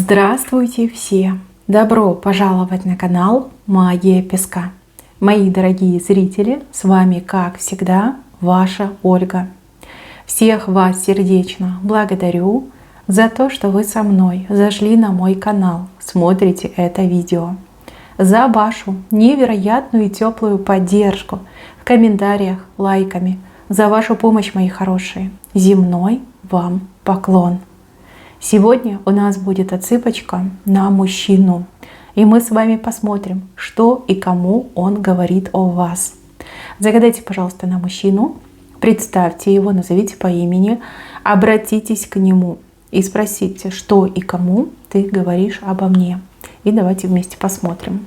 Здравствуйте все! Добро пожаловать на канал Магия Песка. Мои дорогие зрители, с вами, как всегда, ваша Ольга. Всех вас сердечно благодарю за то, что вы со мной зашли на мой канал, смотрите это видео. За вашу невероятную и теплую поддержку в комментариях, лайками. За вашу помощь, мои хорошие. Земной вам поклон. Сегодня у нас будет отсыпочка на мужчину. И мы с вами посмотрим, что и кому он говорит о вас. Загадайте, пожалуйста, на мужчину, представьте его, назовите по имени, обратитесь к нему и спросите, что и кому ты говоришь обо мне. И давайте вместе посмотрим.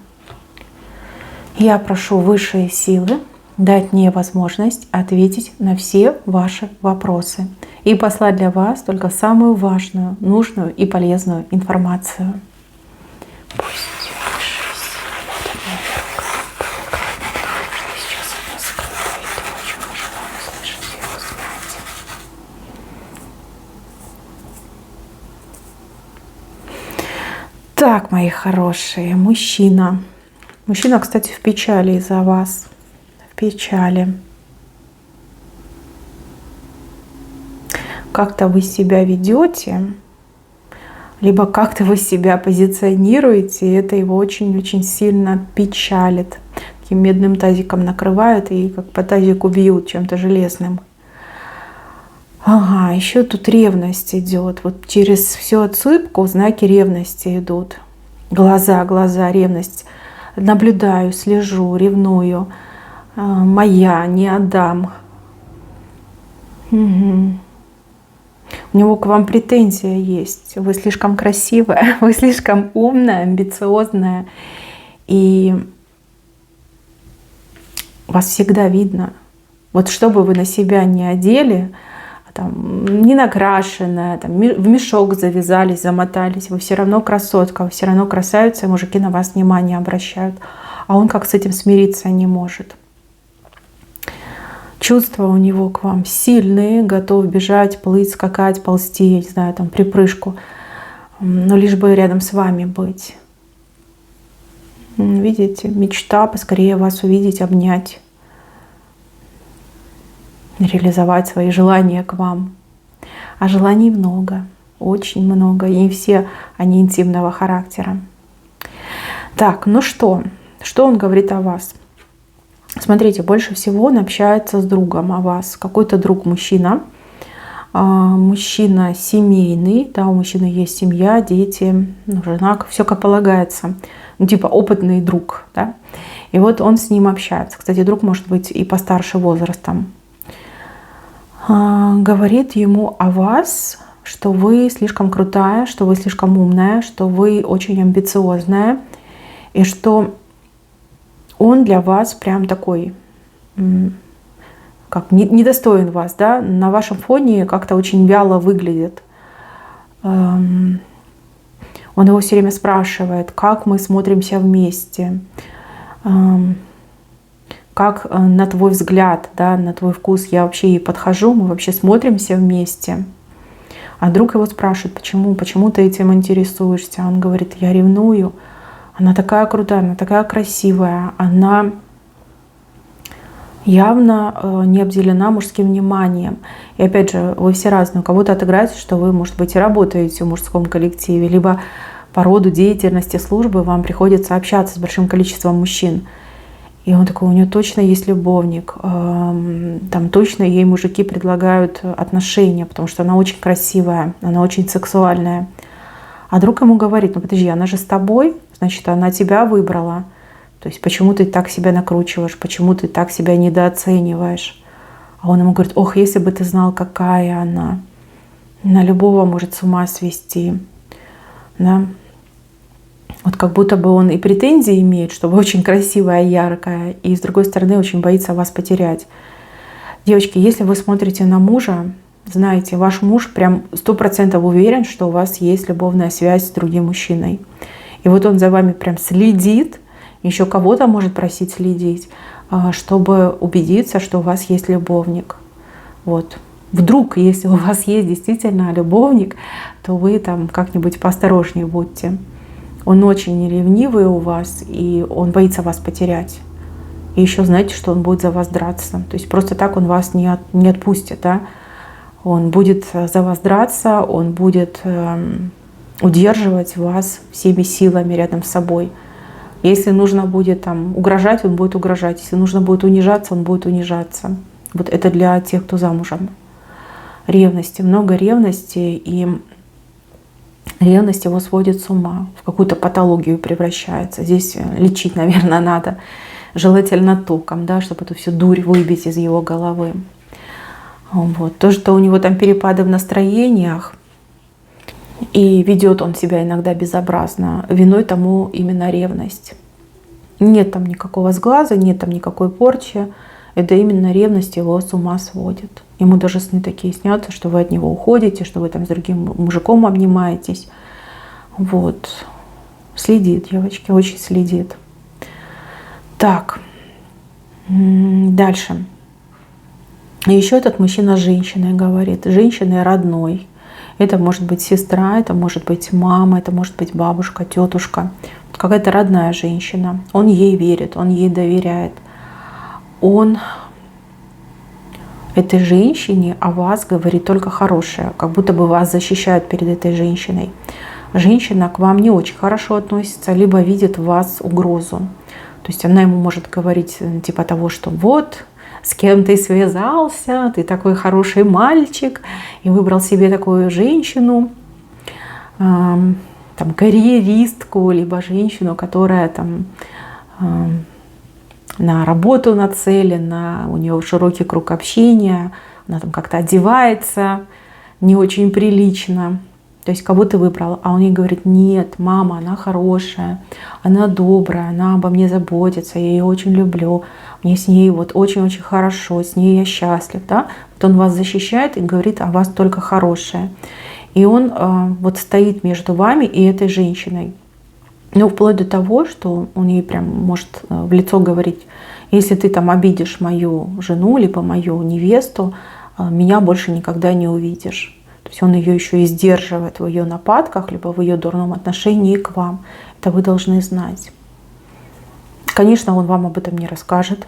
Я прошу высшие силы дать мне возможность ответить на все ваши вопросы и послать для вас только самую важную, нужную и полезную информацию. Пусть высшие силы будут наверх, что сейчас у нас скрывает то, о чем мы желаем услышать и узнать. Так, мои хорошие, мужчина. Мужчина, кстати, в печали из-за вас. Печали. Как-то вы себя ведете, либо как-то вы себя позиционируете, и это его очень-очень сильно печалит. Таким медным тазиком накрывают и как по тазику бьют чем-то железным. Ага, еще тут ревность идет. Вот через всю отсыпку знаки ревности идут. Глаза, ревность. Наблюдаю, слежу, ревную. Моя, не отдам. Угу. У него к вам претензия есть. Вы слишком красивая, вы слишком умная, амбициозная. И вас всегда видно. Вот что бы вы на себя не одели, там, не накрашенная, там, в мешок завязались, замотались, вы все равно красотка, вы все равно красавица, и мужики на вас внимание обращают. А он как с этим смириться не может. Чувства у него к вам сильные, готов бежать, плыть, скакать, ползти, я не знаю, там, припрыжку, но лишь бы рядом с вами быть. Видите, мечта поскорее вас увидеть, обнять, реализовать свои желания к вам. А желаний много, очень много, и не все они интимного характера. Так, ну что он говорит о вас? Смотрите, больше всего он общается с другом о вас. Какой-то друг мужчина. Мужчина семейный. Да, у мужчины есть семья, дети, жена, все как полагается. Ну, типа опытный друг. Да? И вот он с ним общается. Кстати, друг может быть и постарше возрастом. Говорит ему о вас, что вы слишком крутая, что вы слишком умная, что вы очень амбициозная. И что он для вас прям такой, как недостоин вас, да, на вашем фоне как-то очень вяло выглядит. Он его все время спрашивает, как мы смотримся вместе, как на твой взгляд, да, на твой вкус я вообще и подхожу, мы вообще смотримся вместе. А друг его спрашивает, почему ты этим интересуешься? Он говорит, я ревную. Она такая крутая, она такая красивая, она явно не обделена мужским вниманием. И опять же, вы все разные. У кого-то отыграется, что вы, может быть, и работаете в мужском коллективе, либо по роду деятельности службы вам приходится общаться с большим количеством мужчин. И он такой, у нее точно есть любовник, там точно ей мужики предлагают отношения, потому что она очень красивая, она очень сексуальная. А друг ему говорит, ну подожди, она же с тобой, значит, она тебя выбрала. То есть почему ты так себя накручиваешь, почему ты так себя недооцениваешь? А он ему говорит, ох, если бы ты знал, какая она. Она любого может с ума свести. Да? Вот как будто бы он и претензии имеет, что вы очень красивая, яркая, и с другой стороны очень боится вас потерять. Девочки, если вы смотрите на мужа, знаете, ваш муж прям 100% уверен, что у вас есть любовная связь с другим мужчиной. И вот он за вами прям следит, еще кого-то может просить следить, чтобы убедиться, что у вас есть любовник. Вот. вдруг, если у вас есть действительно любовник, то вы там как-нибудь поосторожнее будьте. Он очень ревнивый у вас, и он боится вас потерять. И еще знаете, что он будет за вас драться. То есть просто так он вас не отпустит. Да? Он будет за вас драться, он будет удерживать вас всеми силами рядом с собой. Если нужно будет там угрожать, он будет угрожать. Если нужно будет унижаться, он будет унижаться. Вот это для тех, кто замужем. Ревности, много ревности, и ревность его сводит с ума, в какую-то патологию превращается. Здесь лечить, наверное, надо. Желательно током, да, чтобы эту всю дурь выбить из его головы. Вот. То, что у него там перепады в настроениях, и ведет он себя иногда безобразно, виной тому именно ревность. Нет там никакого сглаза, нет там никакой порчи. Это именно ревность его с ума сводит. Ему даже сны такие снятся, что вы от него уходите, что вы там с другим мужиком обнимаетесь. Вот. Следит, девочки, очень следит. Так. Дальше. Еще этот мужчина с женщиной говорит. Женщиной родной. Это может быть сестра, это может быть мама, это может быть бабушка, тетушка. Какая-то родная женщина. Он ей верит, он ей доверяет. Он этой женщине о вас говорит только хорошее, как будто бы вас защищают перед этой женщиной. Женщина к вам не очень хорошо относится, либо видит в вас угрозу. То есть она ему может говорить типа того, что вот, с кем ты связался, ты такой хороший мальчик, и выбрал себе такую женщину, там, карьеристку, либо женщину, которая там на работу нацелена, у нее широкий круг общения, она там как-то одевается не очень прилично. То есть кого ты выбрал, а он ей говорит: нет, мама, она хорошая, она добрая, она обо мне заботится, я ее очень люблю, мне с ней вот очень-очень хорошо, с ней я счастлив. Да? Вот он вас защищает и говорит о вас только хорошее. И он вот стоит между вами и этой женщиной. Ну, вплоть до того, что он ей прям может в лицо говорить: если ты там обидишь мою жену, либо мою невесту, меня больше никогда не увидишь. То есть он ее еще и сдерживает в ее нападках, либо в ее дурном отношении к вам. Это вы должны знать. Конечно, он вам об этом не расскажет.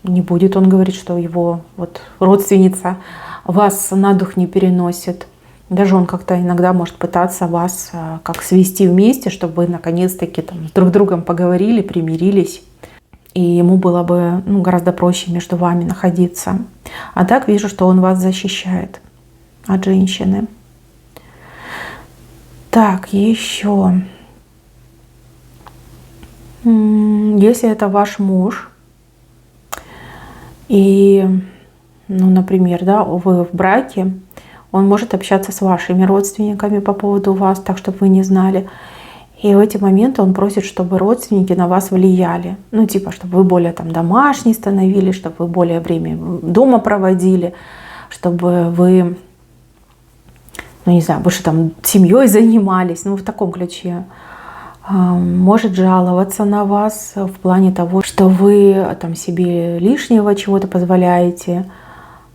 Не будет он говорить, что его вот родственница вас на дух не переносит. Даже он как-то иногда может пытаться вас как свести вместе, чтобы вы наконец-таки там друг с другом поговорили, примирились. И ему было бы гораздо проще между вами находиться. А так вижу, что он вас защищает от женщины. Так, еще. Если это ваш муж, и, например, да, вы в браке, он может общаться с вашими родственниками по поводу вас, так, чтобы вы не знали. И в эти моменты он просит, чтобы родственники на вас влияли. Типа, чтобы вы более там домашние становились, чтобы вы более время дома проводили, чтобы вы, больше там семьей занимались, в таком ключе. Может жаловаться на вас в плане того, что вы там себе лишнего чего-то позволяете.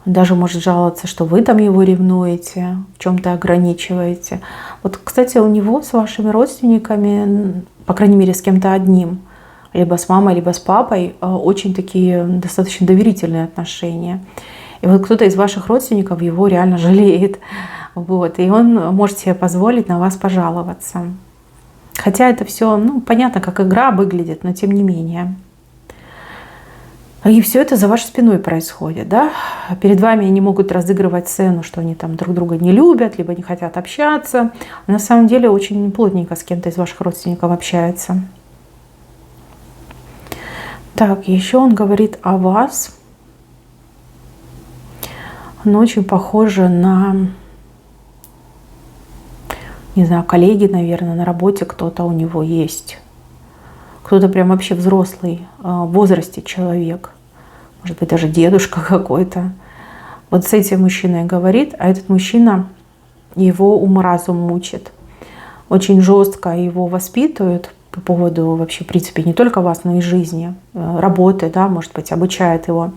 Даже может жаловаться, что вы там его ревнуете, в чем-то ограничиваете. Вот, кстати, у него с вашими родственниками, по крайней мере, с кем-то одним, либо с мамой, либо с папой, очень такие достаточно доверительные отношения. И вот кто-то из ваших родственников его реально жалеет. Вот, и он может себе позволить на вас пожаловаться. Хотя это все, понятно, как игра выглядит, но тем не менее. И все это за вашей спиной происходит, да? Перед вами они могут разыгрывать сцену, что они там друг друга не любят, либо не хотят общаться. А на самом деле очень плотненько с кем-то из ваших родственников общается. Так, еще он говорит о вас. Он очень похоже на, коллеги, наверное, на работе кто-то у него есть. Кто-то прям вообще взрослый, в возрасте человек. Может быть, даже дедушка какой-то. Вот с этим мужчиной говорит, а этот мужчина его ум-разум мучит. Очень жестко его воспитывают по поводу вообще, в принципе, не только вас, но и жизни, работы, да, может быть, обучает его.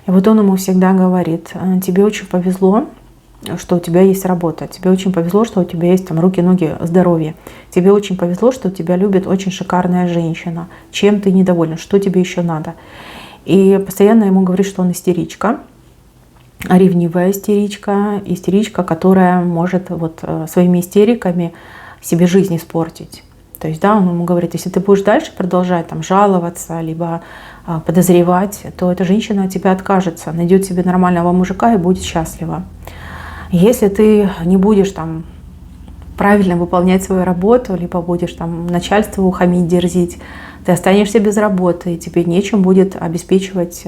И вот он ему всегда говорит: тебе очень повезло, что у тебя есть работа, тебе очень повезло, что у тебя есть там руки, ноги, здоровье, тебе очень повезло, что тебя любит очень шикарная женщина, чем ты недоволен, что тебе еще надо. И постоянно ему говорит, что он истеричка, ревнивая истеричка, истеричка, которая может вот своими истериками себе жизнь испортить. То есть, да, он ему говорит: если ты будешь дальше продолжать там жаловаться, либо подозревать, то эта женщина от тебя откажется, найдет себе нормального мужика и будет счастлива. Если ты не будешь там правильно выполнять свою работу, либо будешь там начальству хамить, дерзить, ты останешься без работы, и тебе нечем будет обеспечивать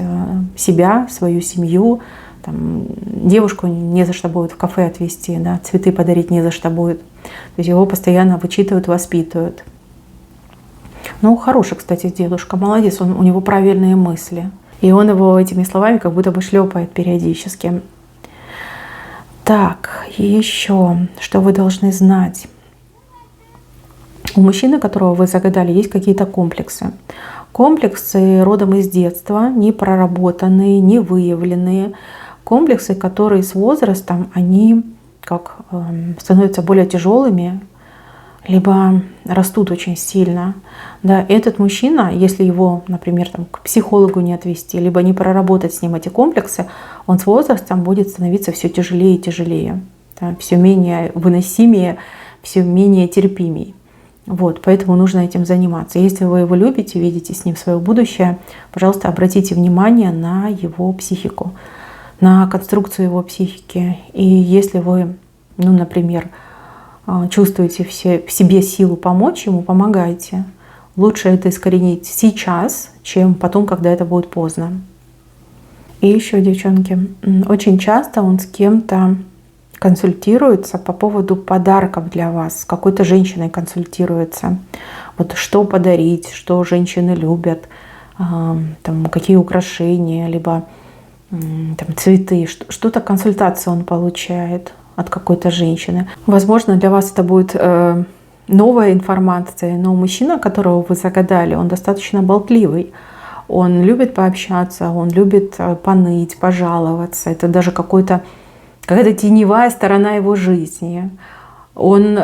себя, свою семью, там, девушку не за что будет в кафе отвезти, да, цветы подарить не за что будет. То есть его постоянно вычитывают, воспитывают. Ну, хороший, кстати, дедушка, молодец, у него правильные мысли. И он его этими словами как будто бы шлепает периодически. Так, и еще, что вы должны знать. У мужчины, которого вы загадали, есть какие-то комплексы. Комплексы родом из детства, не проработанные, не выявленные. Комплексы, которые с возрастом, они как становятся более тяжелыми, либо растут очень сильно. Да, этот мужчина, если его, например, там, к психологу не отвести, либо не проработать с ним эти комплексы, он с возрастом будет становиться все тяжелее и тяжелее, да, все менее выносимее, все менее терпимей. Вот, поэтому нужно этим заниматься. Если вы его любите, видите с ним свое будущее, пожалуйста, обратите внимание на его психику, на конструкцию его психики. И если вы, ну, например, чувствуете в себе силу помочь ему, помогайте. Лучше это искоренить сейчас, чем потом, когда это будет поздно. И еще, девчонки, очень часто он с кем-то консультируется по поводу подарков для вас, с какой-то женщиной консультируется. Вот что подарить, что женщины любят, там, какие украшения, либо там, цветы, что-то консультацию он получает от какой-то женщины. Возможно, для вас это будет новая информация, но мужчина, которого вы загадали, он достаточно болтливый. Он любит пообщаться, он любит поныть, пожаловаться. Это даже какая-то теневая сторона его жизни. Он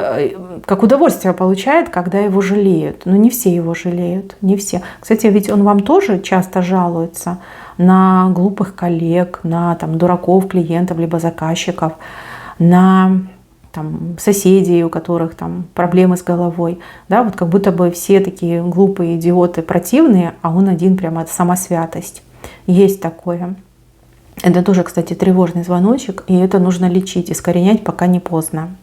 как удовольствие получает, когда его жалеют. Но не все его жалеют, не все. Кстати, ведь он вам тоже часто жалуется на глупых коллег, на там, дураков, клиентов, либо заказчиков, на там, соседей, у которых там проблемы с головой. Да, вот как будто бы все такие глупые идиоты, противные, а он один прямо сама святость. Есть такое. Это тоже, кстати, тревожный звоночек, и это нужно лечить, искоренять, пока не поздно.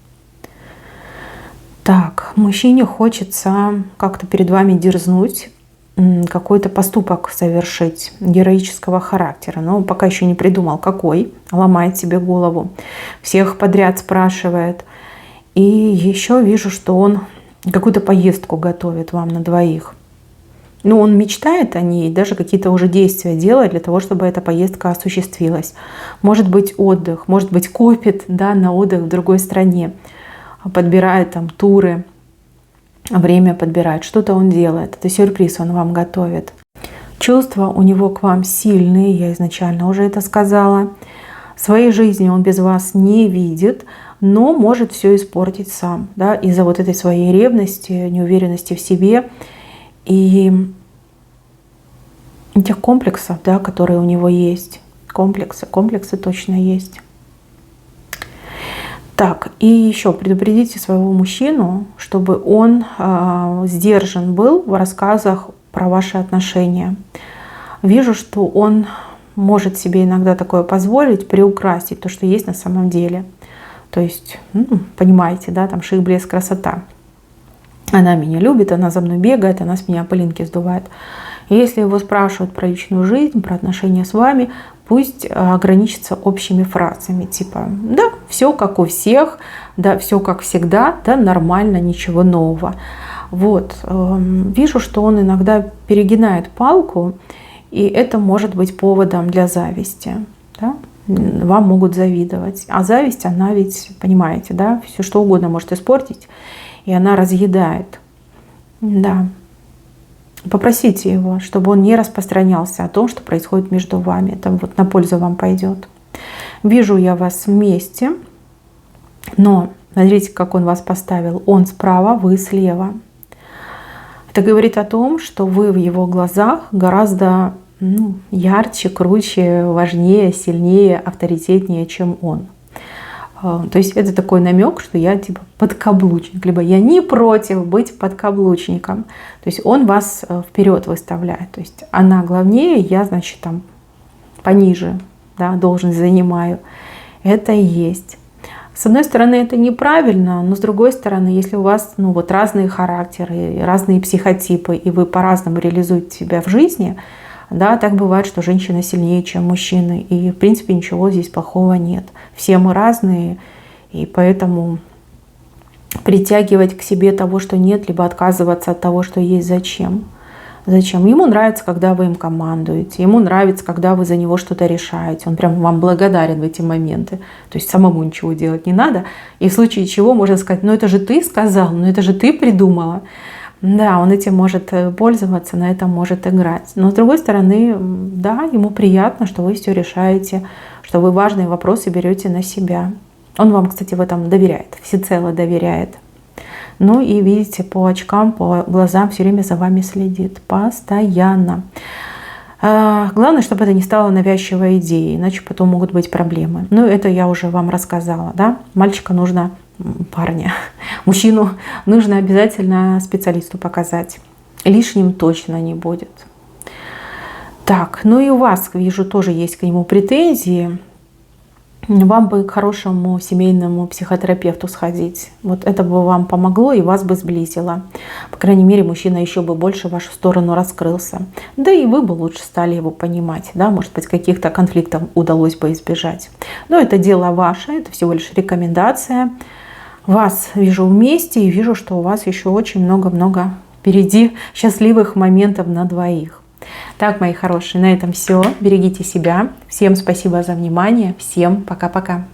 Так, мужчине хочется как-то перед вами дерзнуть, какой-то поступок совершить героического характера. Но пока еще не придумал, какой. Ломает себе голову. Всех подряд спрашивает. И еще вижу, что он какую-то поездку готовит вам на двоих. Ну, он мечтает о ней, даже какие-то уже действия делает для того, чтобы эта поездка осуществилась. Может быть, отдых, может быть, копит, да, на отдых в другой стране. Подбирает там туры. Время подбирает, что-то он делает. Это сюрприз он вам готовит. Чувства у него к вам сильные, я изначально уже это сказала. Своей жизни он без вас не видит, но может все испортить сам, да, из-за вот этой своей ревности, неуверенности в себе и тех комплексов, да, которые у него есть. Комплексы точно есть. Так, и еще предупредите своего мужчину, чтобы он сдержан был в рассказах про ваши отношения. Вижу, что он может себе иногда такое позволить, приукрасить то, что есть на самом деле. То есть, понимаете, да, там шик, блеск, красота. Она меня любит, она за мной бегает, она с меня пылинки сдувает. И если его спрашивают про личную жизнь, про отношения с вами, пусть ограничится общими фразами, типа, да, все как у всех, да, все как всегда, да, нормально, ничего нового. Вот, вижу, что он иногда перегинает палку, и это может быть поводом для зависти, да? Вам могут завидовать. А зависть, она ведь, понимаете, да, все что угодно может испортить, и она разъедает. Да. Попросите его, чтобы он не распространялся о том, что происходит между вами. Это вот на пользу вам пойдет. Вижу я вас вместе, но смотрите, как он вас поставил. Он справа, вы слева. Это говорит о том, что вы в его глазах гораздо ярче, круче, важнее, сильнее, авторитетнее, чем он. То есть это такой намек, что я типа подкаблучник, либо я не против быть подкаблучником. То есть он вас вперед выставляет. То есть она главнее, я, значит, там пониже, да, должность занимаю. Это и есть. С одной стороны, это неправильно, но с другой стороны, если у вас вот разные характеры, разные психотипы, и вы по-разному реализуете себя в жизни, да, так бывает, что женщина сильнее, чем мужчина. И, в принципе, ничего здесь плохого нет. Все мы разные, и поэтому притягивать к себе того, что нет, либо отказываться от того, что есть, зачем? Зачем? Ему нравится, когда вы им командуете. Ему нравится, когда вы за него что-то решаете. Он прям вам благодарен в эти моменты. То есть самому ничего делать не надо. И в случае чего можно сказать, ну это же ты сказал, ну это же ты придумала. Да, он этим может пользоваться, на этом может играть. Но с другой стороны, да, ему приятно, что вы все решаете, что вы важные вопросы берете на себя. Он вам, кстати, в этом доверяет, всецело доверяет. Ну и видите, по очкам, по глазам все время за вами следит. Постоянно. Главное, чтобы это не стало навязчивой идеей, иначе потом могут быть проблемы. Ну, это я уже вам рассказала, да? Мальчика нужно, парня, мужчину нужно обязательно специалисту показать. Лишним точно не будет. Так, ну и у вас, вижу, тоже есть к нему претензии. Вам бы к хорошему семейному психотерапевту сходить. Вот это бы вам помогло и вас бы сблизило. По крайней мере, мужчина еще бы больше в вашу сторону раскрылся. Да и вы бы лучше стали его понимать. Да? Может быть, каких-то конфликтов удалось бы избежать. Но это дело ваше, это всего лишь рекомендация. Вас вижу вместе и вижу, что у вас еще очень много-много впереди счастливых моментов на двоих. Так, мои хорошие, на этом все. Берегите себя. Всем спасибо за внимание. Всем пока-пока.